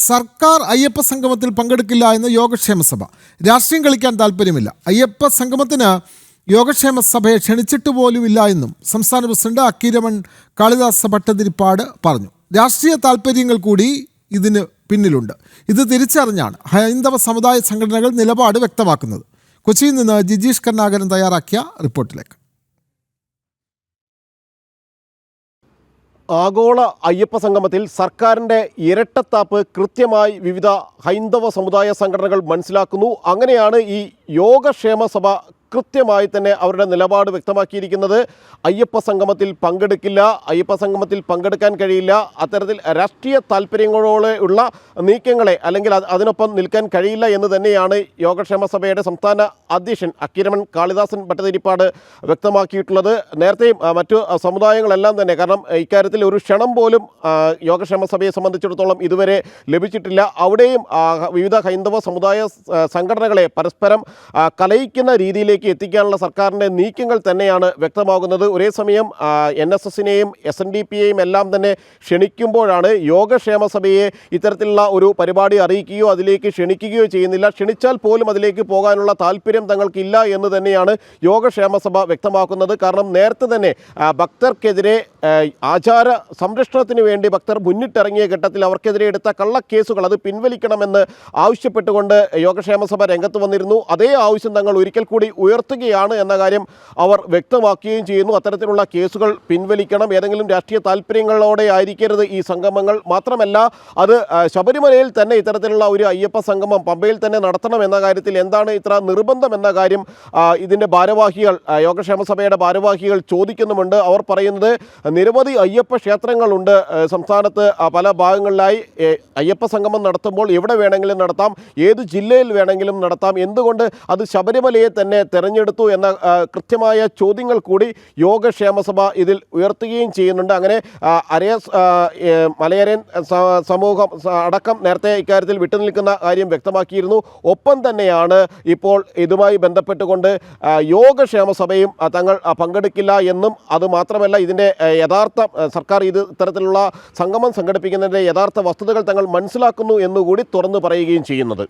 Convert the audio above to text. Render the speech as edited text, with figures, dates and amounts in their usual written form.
സർക്കാർ അയ്യപ്പ സംഗമത്തിൽ പങ്കെടുക്കില്ല എന്ന് യോഗക്ഷേമ സഭ. രാഷ്ട്രീയം കളിക്കാൻ താല്പര്യമില്ല. അയ്യപ്പ സംഗമത്തിന് യോഗക്ഷേമ സഭയെ ക്ഷണിച്ചിട്ട് പോലുമില്ല എന്നും സംസ്ഥാന പ്രസിഡന്റ് അക്കീരമൺ കാളിദാസ ഭട്ടതിരിപ്പാട് പറഞ്ഞു. രാഷ്ട്രീയ താല്പര്യങ്ങൾ കൂടി ഇതിന് പിന്നിലുണ്ട്. ഇത് തിരിച്ചറിഞ്ഞാണ് ഹൈന്ദവ സമുദായ സംഘടനകൾ നിലപാട് വ്യക്തമാക്കുന്നത്. കൊച്ചിയിൽ നിന്ന് ജിജീഷ് കരുണാകരൻ തയ്യാറാക്കിയ റിപ്പോർട്ടിലേക്ക്. ആഗോള അയ്യപ്പ സംഗമത്തിൽ സർക്കാരിൻ്റെ ഇരട്ടത്താപ്പ് കൃത്യമായി വിവിധ ഹൈന്ദവ സമുദായ സംഘടനകൾ മനസ്സിലാക്കുന്നു. അങ്ങനെയാണ് ഈ യോഗക്ഷേമ സഭ കൃത്യമായി തന്നെ അവരുടെ നിലപാട് വ്യക്തമാക്കിയിരിക്കുന്നത്. അയ്യപ്പ സംഗമത്തിൽ പങ്കെടുക്കില്ല, അയ്യപ്പ സംഗമത്തിൽ പങ്കെടുക്കാൻ കഴിയില്ല, അത്തരത്തിൽ രാഷ്ട്രീയ താല്പര്യങ്ങളോടെ ഉള്ള നീക്കങ്ങളെ അല്ലെങ്കിൽ അതിനൊപ്പം നിൽക്കാൻ കഴിയില്ല എന്ന് തന്നെയാണ് യോഗക്ഷേമ സഭയുടെ സംസ്ഥാന അധ്യക്ഷൻ അക്കീരമൺ കാളിദാസൻ ഭട്ടതിരിപ്പാട് വ്യക്തമാക്കിയിട്ടുള്ളത്. നേരത്തെയും മറ്റു സമുദായങ്ങളെല്ലാം തന്നെ, കാരണം ഇക്കാര്യത്തിൽ ഒരു ക്ഷണം പോലും യോഗക്ഷേമ സഭയെ സംബന്ധിച്ചിടത്തോളം ഇതുവരെ ലഭിച്ചിട്ടില്ല. അവിടെയും വിവിധ ഹൈന്ദവ സമുദായ സംഘടനകളെ പരസ്പരം കലയിക്കുന്ന രീതിയിലേക്ക് എത്തിക്കാനുള്ള സർക്കാരിൻ്റെ നീക്കങ്ങൾ തന്നെയാണ് വ്യക്തമാകുന്നത്. ഒരേ സമയം NSSനെയും SNDPയെയും എല്ലാം തന്നെ ക്ഷണിക്കുമ്പോഴാണ് യോഗക്ഷേമ സഭയെ ഇത്തരത്തിലുള്ള ഒരു പരിപാടി അറിയിക്കുകയോ അതിലേക്ക് ക്ഷണിക്കുകയോ ചെയ്യുന്നില്ല. ക്ഷണിച്ചാൽ പോലും അതിലേക്ക് പോകാനുള്ള താല്പര്യം തങ്ങൾക്കില്ല എന്ന് തന്നെയാണ് യോഗക്ഷേമ സഭ വ്യക്തമാക്കുന്നത്. കാരണം നേരത്തെ തന്നെ ഭക്തർക്കെതിരെ ആചാര സംരക്ഷണത്തിന് വേണ്ടി ഭക്തർ മുന്നിട്ടിറങ്ങിയ ഘട്ടത്തിൽ അവർക്കെതിരെ എടുത്ത കള്ളക്കേസുകൾ അത് പിൻവലിക്കണമെന്ന് ആവശ്യപ്പെട്ടുകൊണ്ട് യോഗക്ഷേമ സഭ രംഗത്ത് വന്നിരുന്നു. അതേ ആവശ്യം തങ്ങൾ ഒരിക്കൽ കൂടി ഉയർത്തുകയാണ് എന്ന കാര്യം അവർ വ്യക്തമാക്കുകയും ചെയ്യുന്നു. അത്തരത്തിലുള്ള കേസുകൾ പിൻവലിക്കണം. ഏതെങ്കിലും രാഷ്ട്രീയ താല്പര്യങ്ങളോടെ ആയിരിക്കരുത് ഈ സംഗമങ്ങൾ. മാത്രമല്ല അത് ശബരിമലയിൽ തന്നെ ഇത്തരത്തിലുള്ള ഒരു അയ്യപ്പ സംഗമം പമ്പയിൽ തന്നെ നടത്തണം എന്ന കാര്യത്തിൽ എന്താണ് ഇത്ര നിർബന്ധം എന്ന കാര്യം ഇതിൻ്റെ ഭാരവാഹികൾ, യോഗക്ഷേമ സഭയുടെ ഭാരവാഹികൾ ചോദിക്കുന്നുമുണ്ട്. അവർ പറയുന്നത് നിരവധി അയ്യപ്പ ക്ഷേത്രങ്ങളുണ്ട് സംസ്ഥാനത്ത് പല ഭാഗങ്ങളിലായി. അയ്യപ്പ സംഗമം നടത്തുമ്പോൾ എവിടെ വേണമെങ്കിലും നടത്താം, ഏത് ജില്ലയിൽ വേണമെങ്കിലും നടത്താം, എന്തുകൊണ്ട് അത് ശബരിമലയെ തന്നെ തെരഞ്ഞെടുത്തു എന്ന കൃത്യമായ ചോദ്യങ്ങൾ കൂടി യോഗക്ഷേമ സഭ ഇതിൽ ഉയർത്തുകയും ചെയ്യുന്നുണ്ട്. അങ്ങനെ മലയരയൻ സമൂഹം അടക്കം നേരത്തെ ഇക്കാര്യത്തിൽ വിട്ടുനിൽക്കുന്ന കാര്യം വ്യക്തമാക്കിയിരുന്നു. ഒപ്പം തന്നെയാണ് ഇപ്പോൾ ഇതുമായി ബന്ധപ്പെട്ടുകൊണ്ട് യോഗക്ഷേമ സഭയും തങ്ങൾ പങ്കെടുക്കില്ല എന്നും, അതുമാത്രമല്ല ഇതിൻ്റെ യഥാർത്ഥ സർക്കാർ ഇത്തരത്തിലുള്ള സംഗമം സംഘടിപ്പിക്കുന്നതിൻ്റെ യഥാർത്ഥ വസ്തുതകൾ തങ്ങൾ മനസ്സിലാക്കുന്നു എന്നുകൂടി തുറന്നു പറയുകയും ചെയ്യുന്നത്.